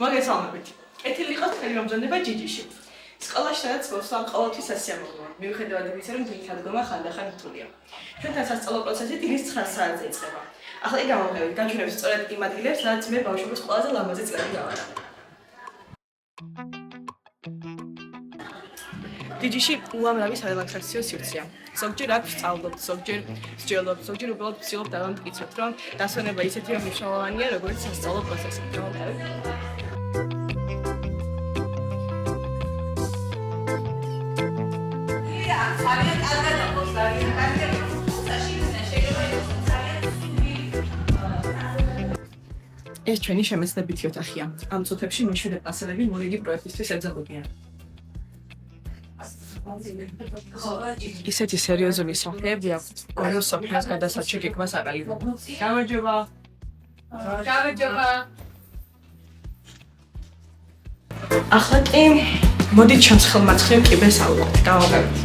მოგესალმებით. კეთილი იყოს თქვენი მომზადება ჯიჯიში. სკოლაში სადაც მოსვლა ყოველთვის სასიამოვნოა. მიუხედავად იმისა, რომ ძირითადად დგომა ხანდახან რთულია. ჩვენთან სასწავლო პროცესი დილის 9 საათზე იწყება. ახლა კი გამოვხდებით განჩვენებს სწორედ იმ ადგილებს, სადაც მე ბავშვობის ყველაზე ლამაზი წლები გავატარებ. ჯიჯიში უამრავი სარელაქსაციო სივრცეა. ზოგჯერ აქ ვსწავლობთ, ზოგჯერ ვსჯელობთ, ზოგჯერ უბრალოდ ვცდილობ დავამტკიცოთ, რომ დასვენება ისეთივე მნიშვნელოვანია, როგორც სასწავლო პროცესი. ეს ჩვენი შემეცნებითი ოთახია. ამ წუთებში მეშვიდე კლასელები მორიგი პროექტისთვის ემზადებიან. ისეთი სერიოზული სახეები აქვთ, რომ სოფიას გადასაჭერ გეგმას აკალიბებთ. გამარჯობა. გამარჯობა. ახლა კი მოდით ჩემს ხელმაცხრევ კიბეს ავუყოთ. დავაგებთ.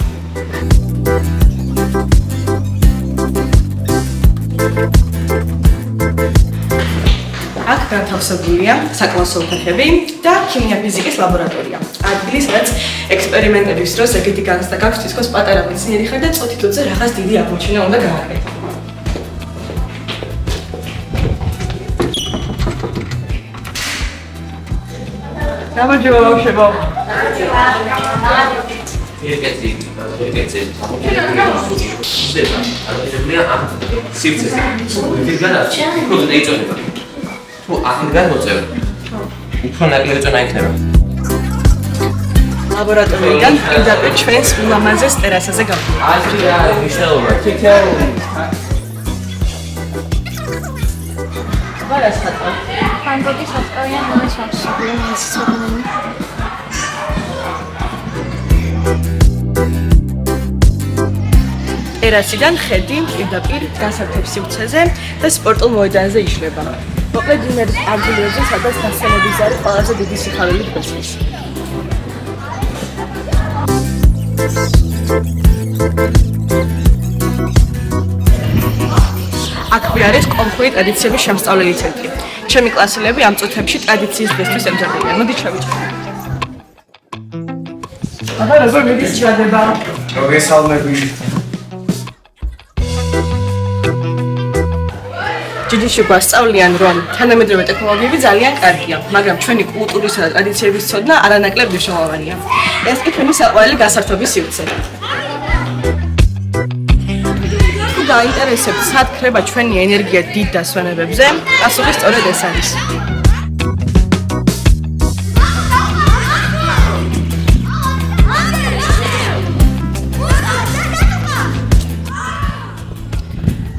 აქ განთავსებულია საკლასო ოთახები და ქიმია-ფიზიკის ლაბორატორია. ადგილი, სადაც ექსპერიმენტების დროს ეგეთი განცდა გაქვთ, თითქოს პატარა მეცნიერი ხარ და წუთით უძე რაღაც დიდი აღმოჩენა უნდა გააკეთო. გამარჯობა ბავშვებო. Ergeți. Simțeți. Fiți gata? Nu, de aici undeva. Tu, ahmed gata moțeu. Უფრო ნაკლები წონა იქნება. ლაბორატორიიდან პირდაპირ ჩვენს ულამაზეს ტერასაზე გავდივართ. აჭირა, მნიშვნელობა. თითოეულ. ვარა საწყო. Van Gogh-ის ავტორია მომეცვამს. ტერასიდან ხედი პირდაპირ გასართებ სივრცეზე და სპორტულ მოედანზე იშლება. მოკლედ იმ ადგილებზე, სადაც დასვენების ზარი ყველაზე დიდი სიხარული დგას. აქვე არის კონკრეტული ტრადიციების შემსწავლელი ცენტრი. ჩემი კლასელები ამ წუთებში ტრადიციის დღესთვის ემზადებიან. მოდით შევიჭროთ. აბა როგორ მიდის ჩადება? მოგესალმებით. ჯიჯიში გვასწავლიან, რომ თანამედროვე ტექნოლოგიები ძალიან კარგია, მაგრამ ჩვენი კულტურისა და ტრადიციების ცოდნა არანაკლებ მნიშვნელოვანია. ეს კი ჩვენი საყვარელი გასართობი სივრცე. თუ გაინტერესებთ, სად ქრება ჩვენი ენერგია დიდ დასვენებებზე, პასუხი სწორედ ეს არის.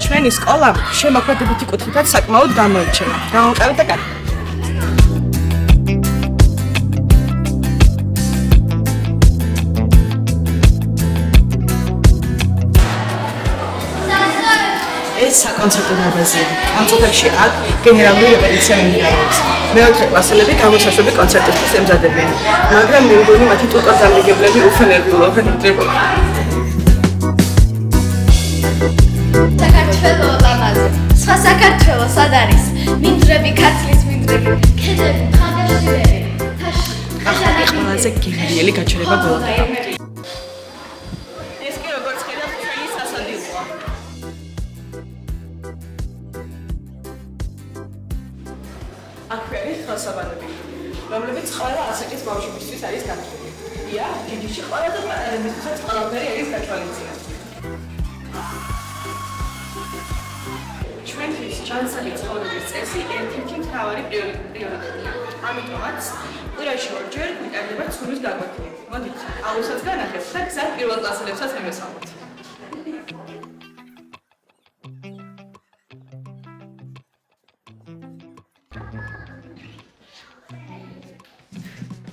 ჩვენი სკოლა შემოქმედებითი კუთხითაც საკმაოდ გამოირჩევა. გამოვყავით და კარგი. ეს საკონცერტო დარბაზია. ამ წუთებში აქ გენერალური რეპეტიცია მიმდინარეობს. მეოთხე კლასელები გამოსაშვები კონცერტისთვის ემზადებიან, მაგრამ მე მგონი მათი ტუტარ-დამრიგებლები უფრო ნერვიულობენ უძრებოდ. საქართველო ლამაზი. სხვა საქართველო სად არის? მინდვრები, ქართლის მინდვრები, ქედები, ხანაშივერი. ახლა ყველაზე გემრიელი გაჩერება გველოდება. ეს კი როგორც ხედავთ, ჩვენი სასადილოა. აქვე არის ხელსაბანები, რომლებიც ყველა ასაკის ბავშვებისთვის არის განხილული. ია, ჯიჯიში ყველაზე პატარებისთვისაც ყველაფერი არის გაჩვალინწია. ჩვენთვის ჯანსაღი ცხოვრების წესი ერთ-ერთი მთავარი პრიორიტეტია. ამიტომაც კვირაში ორჯერ გვიტარდება ცურვის გაკვეთილი. მოდით, აუსაც განახეთ და გზად პირველ კლასელებსაც ემესალმოთ.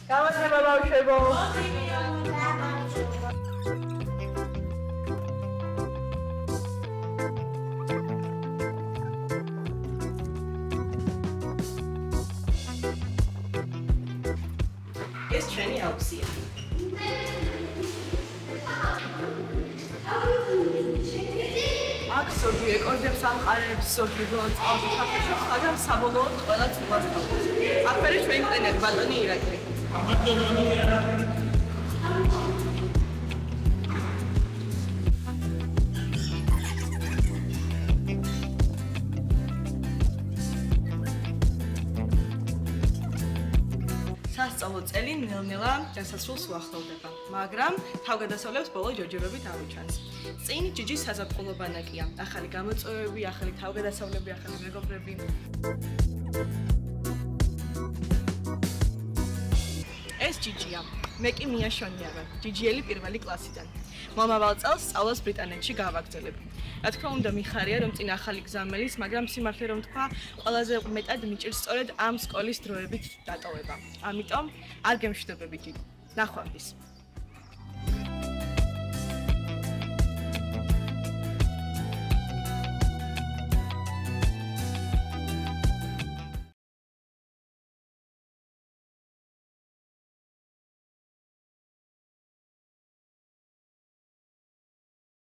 გამარჯობა ბავშვებო. ეს ჩვენი აუზია. აქ ზოგი ეკორდებს ამყარებს, ზოგი გლოცავს, საფრთხეს, მაგრამ საბოლოოდ ყველა წვას თავობს. აფერი ჩვენ ტრენერი ბატონი ირაკლი. სასწავლო წელი ნელ-ნელა დასასრულს უახლოვდება, მაგრამ თავგადასავლებს ბოლო ჯოჯებებით ავიჩანს. წინ ჯიჯის საზაფხულო ბანაკია, ახალი გამოწვევები, ახალი თავგადასავლები, ახალი მეგობრები. ეს ჯიჯია, მე კი მიაშონია ვარ, ჯიჯიელი პირველი კლასიდან. მომავალ წელს სწავლას ბრიტანეთში გავაგრძელებ. რა თქმა უნდა, მიხარია რომ წინ ახალი გზამელის, მაგრამ სიმართლე რომ თქვა, ყველაზე მეტად მიჭირს სწორედ ამ სკოლის დროებით დატოვება. ამიტომ არ გემშვიდობები ჯიჯი. ნახვამდის.